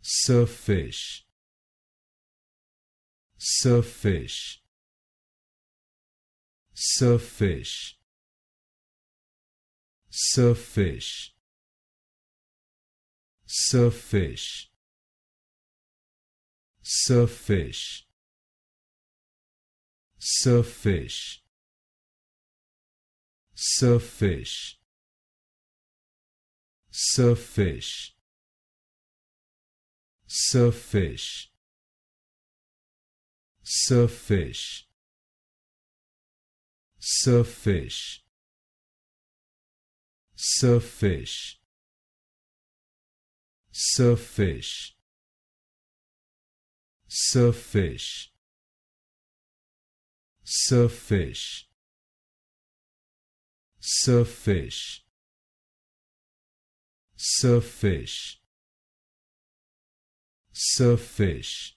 Surffish, surffish, surffish, surffish, surffish, surffish, surffish, surffish, surffish, surffish, surffish, surffish, surffish, surffish, surffish, surffish, surffish, surffish, surffish,